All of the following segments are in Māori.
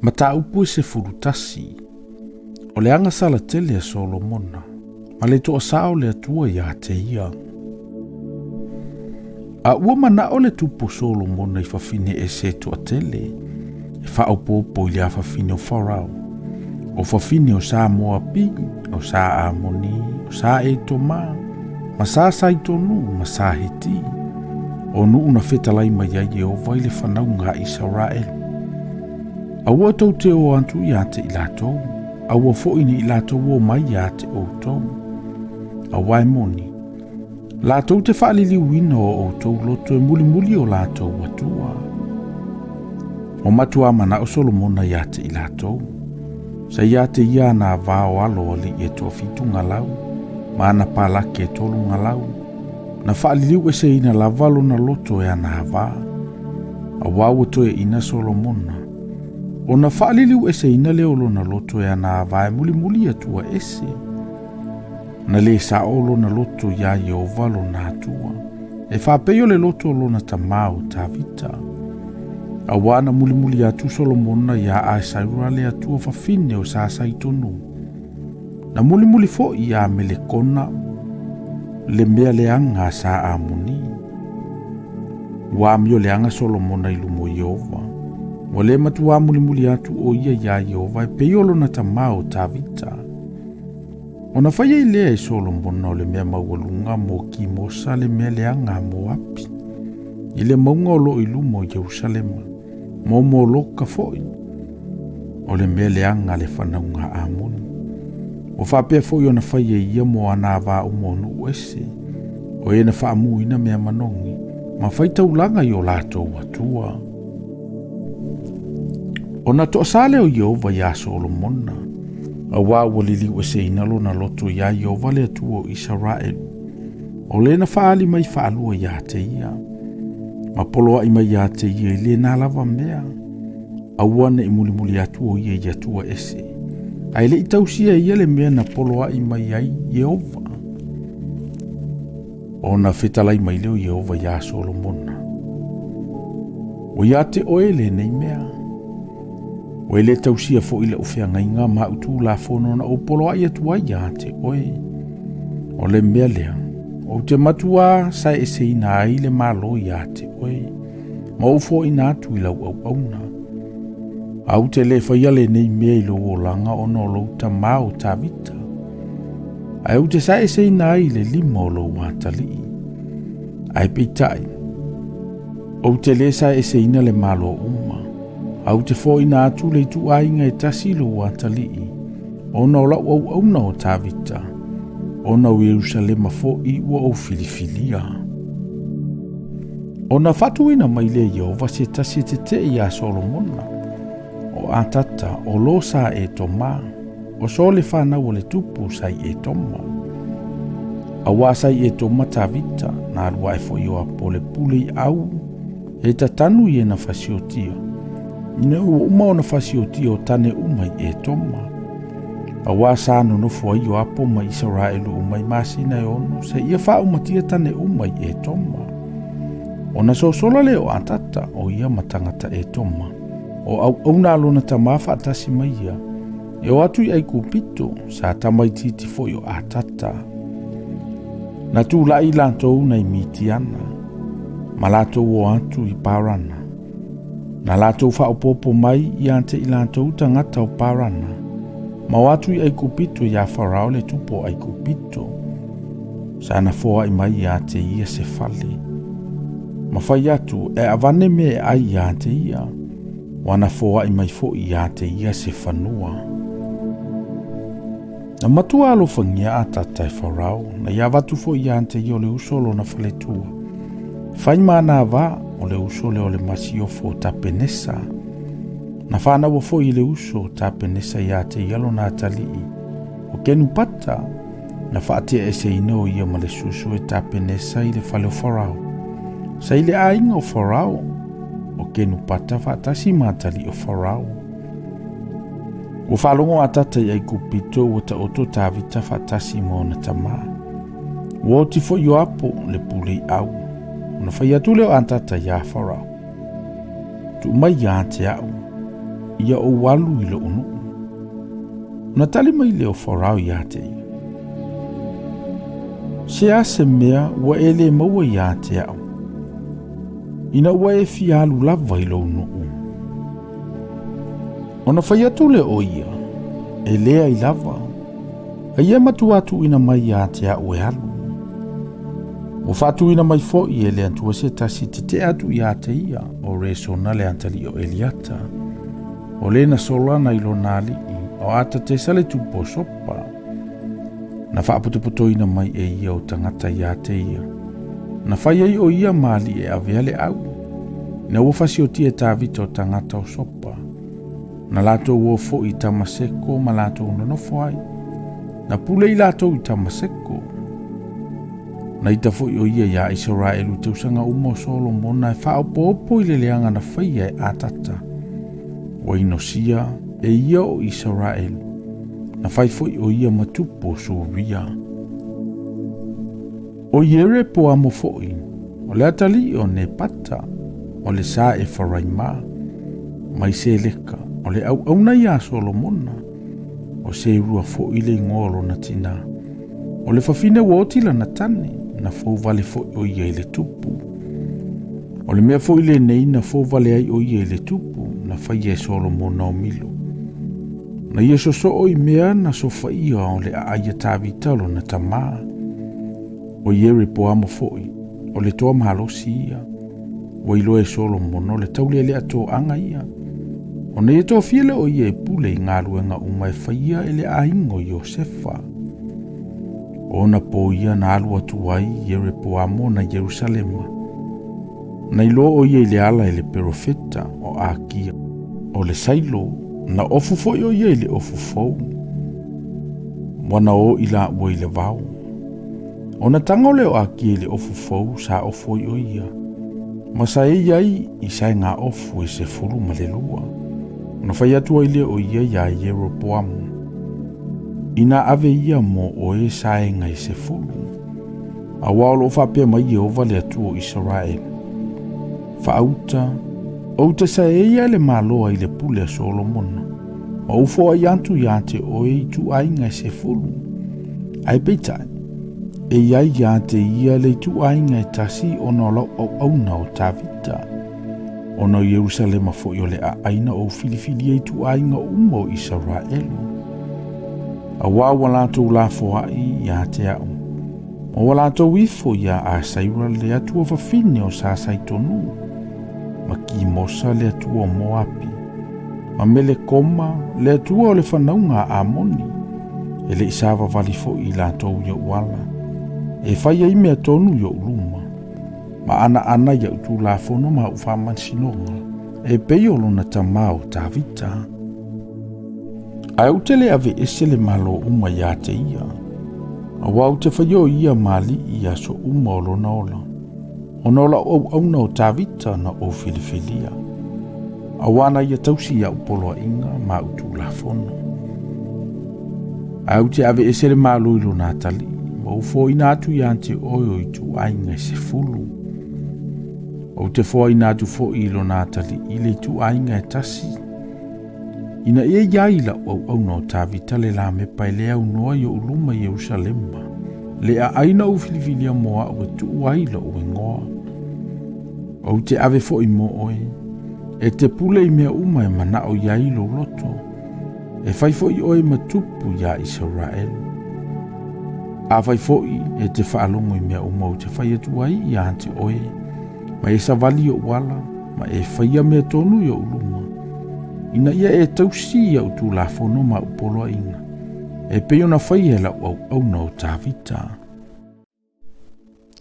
Mata upu se furutasi. O le anga sala tele a Solomona. Ma le toa sao le atua ia te ia. A ua mana o le tupu Solomona I fafine e se toa tele. E fa au popo I le a fafine o Farao. O fafine o Samoa pi, o sa Amoni, o sa e toma, ma sa saitonu, ma sa heti. O nu una fetalai mai ai Jehova I le whanau ngā Israel. A ua tau te o antu I ate I latou. A ua foini I latou o mai I ate o tau. A wai moni. Latou te whaalili uina o tau loto e muli muli o latou atua. O matua mana o Solomona I ate I latou. Sa I ate ia na vao alo ali e toa fitu ngalau. Ma ana palake e tolu ngalau. Na whaaliliu e se ina lavalo na loto e ana hava. A wawa to e ina Solomona. O na whaaliliu e se ina leolo na loto e ana hava e muli muli atua ese. Na le sa olo na loto ya Jehova lo na atua. E whapeo le loto lo na tamau ta vita. A wana muli muli atu Solomona ya a saura le atua whawhine o sa saitonu. Na muli muli fo ia me le kona le mea leanga sa Amoni. Wa mio leanga Solomona I lumo Jehova. Wa le matua muli muli atu o ia ya Jehova e peiolo na tamau ta vita. O na whaia I lea I Solomona o le mea maualunga mo ki mosa le mea leanga mo api. I le maunga o lo I lumo Jerusalema. Mo loka foi. O le mea leanga le whanaunga Amoni. O whapea foi o na whaia ia mo ana wā umonu uese. O e na whaamuina mea manongi. Ma Faitaulanga I o latou atua. O na toa sale o Jehova ia Solomona. A wā walili ue se inalo na loto ia Jehova le atua o Israel. O le na whaali mai whaalua ia te ia. Ma poloa I mai ia te ia I le nā lava mea. A wana I muli muli atua o ia I atua ese. Ai le I tausia ia le mea na poloa I mai ai Jehova. O na whetalai mai leo Jehova ia Solomona. O ia te oe le nei mea. O ele tausia fo ila ufeangainga ma utu la fono na o poloa I atua ia te oe. O le mea lea. O te matua sa e se ina ai le malo ia te oe. Ma ufo ina atu I lau au auna. Au te le whaia le nei mea I lo o langa o no lo ta mao ta vita. Au te sa e se ina ai le lima o lo watali. Ai peitai. O te le sa e se ina le malo uma. Au te fo ina atu le tu ainga e tasi lo watali. O no lau au auna o ta vita. Ona o Jerusalema fo I ua o filifilia. Ona Faitauina mai le Jehova se tasi te ia Solomona. O atata o lo sa e toma. O so le whanau o le tupu sai e toma. A wā sai e toma ta vita na alua e fo I o apo le pule I au. E tatanu I e na fasiotia. Ine ua uma o na fasiotia o tane umai e toma. A wā sa no fua I o apo ma Israel umai masina e onu. Se ia wha umatia tane umai e toma. O na so sola le o atata o ia matangata e toma. O au auna alona tamafa atasi mai ia. E o atu I ai kupito sa tamai titi fo I o atata. Na tu la I lantou na I mitiana. Ma latou o atu I parana. Na latou wha upopo mai I ante I lantou tangata o parana. Ma watu I ai kupito ia Farao le tupo ai kupito. Sa na foa I mai ia te ia se fale. Ma whai atu e avane me ai ia te ia. Wana foa I mai fo ia te ia se whanua. Na matua alo whangia atata e Farao. Na ia watu fo ia te ia o le usolo na whale tua. Whai mana wa o le usole o le masiofo ta penesa. Na whanau fo I le uso ta penesa ia te ialo na talii. O kenu pata, na whaatea e se ino ia ma le susu e ta penesa I le whale o Farao. Sa I le ainga o Farao, o kenu pata whaatasi mātali o Farao. O whalongo atata I ai kupito o ta oto ta vita whaatasi mo na tama. O ti fo I o apo le pule I au. Na whai atu leo atata ia Farao. Tu mai ia te au. ia o walu i lo unu. Na tali mai leo wharau ia te ia. Se ase mea ua ele maua ia te au. Ina ua e fialu lava i lo unu. Ona whai atu le o ia, e lea i lava. A ia matu atu ina mai ia te au e alu. O whatu ina mai fo i e le antua se tasi te atu ia te ia o reso na le antali o Eliata. O le na solana i lo nali i o ata te sale tupo sopa. Na whaaputuputo ina mai e ia o tangata ia te ia. Na whai ai o ia mali e aveale au. Na uafasi o tia tāvita o tangata o sopa. Na lato ua fo i tamaseko ma lato unanofo ai. Na pule i lato i tamaseko. Na ita fo i o ia ia Israelu te usanga umo solo mona e whaopo i le leanga na whaia e atata. Wa inosia e ia o Israelu. Na whai fo i o ia matupo suria. O iere po amo fo i. O le atali o ne pata. O le sa e wharaima. Mai se leka. O le au auna ia solo mona. O se rua fo i le ngolo na tina. O le whawhine wotila na tane. Na fo vale fo o ia i le tupu. O le mea fo i le nei na fo vale ai o ia i le tupu. Na whai e solo mona o milo. Na ia so o i mea na so whaia o le aia tāwi talo na tamaa. O iere po amo fo i. O le toa mahalosi ia. O ilo e solo mona o le taule le ato anga ia. O na ia toa fiele o ia e pule i ngā ruenga uma e whaia e le aingo Iosefa. Ona po ia na alua tuai iere po amo na Jerusalema. Na ilo o ia i le ala i le perofeta o Akia. O le sailo na ofu fo o ia i le ofu fou. Wana o ila ua i le vau. Ona tanga o le o Akia i le ofu fou sa ofu o ia. Masa e iai i sai ngā ofu e se fulu ma le lua. Ona whai atua i le o ia ia iero po amo. Ina ave ia mo o e sae ngai se fulu. A walo whapea mai e ova le atu o Israel. Whaauta, o te sa e ia le maloa i le pule a Solomona. O ufo a yantu yate o e tu ai ngai se fulu. Ai peitai, e iai yate ia le tu ai ngai tasi o no lau au auna o tavita. O no Jerusalema fo i o le a aina o filifili e tu ai nga umo Israelu. A wawa lato la foai ia te au. O walato wifo ia a saira le atu o whawhine o sa saitonu. Ma ki mosa le atu o Moapi. Ma mele koma le atu o le whanaunga a moni. E le isawa valifo i lato ia wala. E whaia i mea tonu ia uluma. Ma ana ia utu la fono ma ufaman sinonga. E peiolo na tamao ta vita. Ai utele ave esele malo uma ia te ia. A wau te whaio ia mali ia so uma o lona ola. O nola o auna o tavita na o filifilia. A wana ia tausi ia upolo inga ma utu la fono. Ai ute ave esele malo ilo natali. Ma ufo ina atu ia ante oio i tu ainga se fulu. O te fo ina atu fo ilo natali ile tu ainga e tasi. Ina ia iaila au no tavita le la me pai le au noa i uluma Jerusalema. Le a aina u filifilia moa ua tu waila u ingoa. O te ave fo i mo oe. E te pule i mea uma e mana o iailo loto. E fai fo i oe matupu ia Israel. A fai fo i e te whaalongo i mea uma o te fai atu ai i ante oe. Ma e savali o wala. Ma e fai a mea tonu i uluma. Ina ia e tausi ia utu la fono ma upolo inga. E peo na whai e la au na o tavita.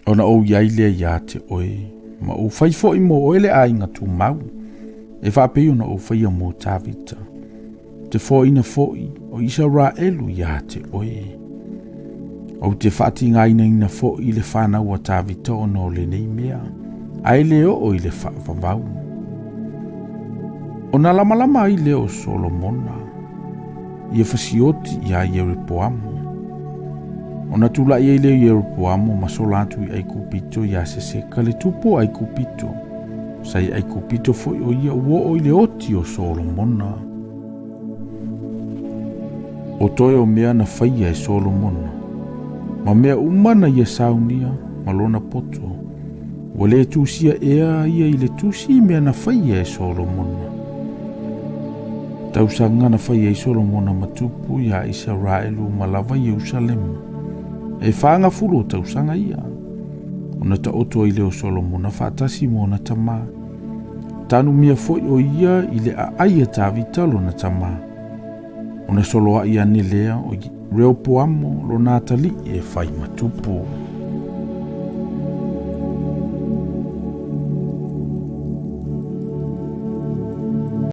Ona o iaile ia te oe. Ma o whai fo i mo oele a inga tu mau. E wha peo na o whai a mo tavita. Te fo ina fo i o Israelu ia te oe. O te whati ngā ina fo i le whanau a tavita o no le nei mea. Ai leo o i le whavau. O na lama ai leo Solomona. Ia fasioti ia Jeroboamu. O na tula ia leo Jeroboamu ma solatu i ai kupito ia seseka le tupo ai kupito. sai ai kupito foi o ia ua o ile oti o Solomona. O toe o mea na whaia e Solomona, ma mea umana ia saunia, malona poto, wa le tusia ea ia ile tusi mea na whaia e Solomona. Tausanga na whaia e Solomona matupu ia Israelu malawa Yerusalema, e whaanga furu tausanga ia. Ona ta oto ile o Solomona whaatasi mo na tama. Tanu mia foi o ia ile a aia ta vitalo na tama. Ona soloa ia nilea o reo poamo lo natali e whai matupu.